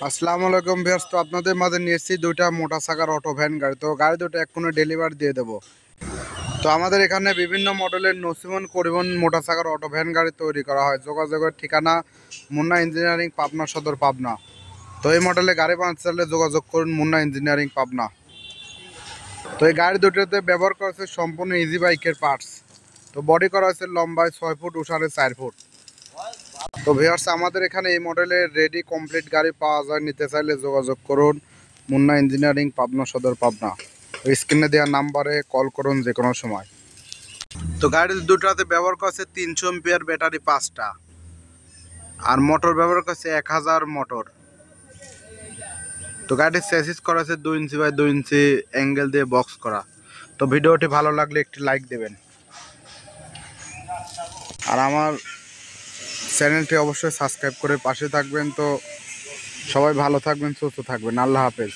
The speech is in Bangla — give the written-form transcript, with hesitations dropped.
আসসালামু আলাইকুম ভিউয়ার্স। তো আপনাদের মাঝে নিয়ে এসেছি দুইটা মোটা চাকার অটো ভ্যান গাড়ি। তো গাড়ি দুটো এক্ষুনি ডেলিভারি দিয়ে দেবো। তো আমাদের এখানে বিভিন্ন মডেলের নসিমন পরিবহন মোটা চাকার অটো ভ্যান গাড়ি তৈরি করা হয়। যোগাযোগের ঠিকানা মুন্না ইঞ্জিনিয়ারিং, পাবনা সদর, পাবনা। তো এই মডেলে গাড়ি বানাতে চাইলে যোগাযোগ করুন মুন্না ইঞ্জিনিয়ারিং, পাবনা। তো এই গাড়ি দুটোতে ব্যবহার করা হচ্ছে সম্পূর্ণ ইজি বাইকের পার্টস। তো বডি করা হয়েছে লম্বায় 6 ফুট, উষারে 4 ফুট। তো ভিউয়ার্স, আমাদের এখানে এই মডেলের রেডি কমপ্লিট গাড়ি পাওয়া যায়। নিতে চাইলে যোগাযোগ করুন মুন্না ইঞ্জিনিয়ারিং, পাবনা সদর, পাবনা। স্ক্রিনে দেওয়া নাম্বারে কল করুন যে কোনো সময়। তো গাড়ির দুটাতে ব্যবহার করছে 300 এম্পিয়ার ব্যাটারি 5টা, আর মোটর ব্যবহার করছে 1000 মোটর। তো গাড়ির চেসিস করা আছে 2 ইঞ্চি বাই 2 ইঞ্চি অ্যাঙ্গেল দিয়ে বক্স করা। তো ভিডিওটি ভালো লাগলে একটি লাইক দেবেন, আর আমার চ্যানেলটি অবশ্যই সাবস্ক্রাইব করে পাশে থাকবেন। তো সবাই ভালো থাকবেন, সুস্থ থাকবেন। আল্লাহ হাফেজ।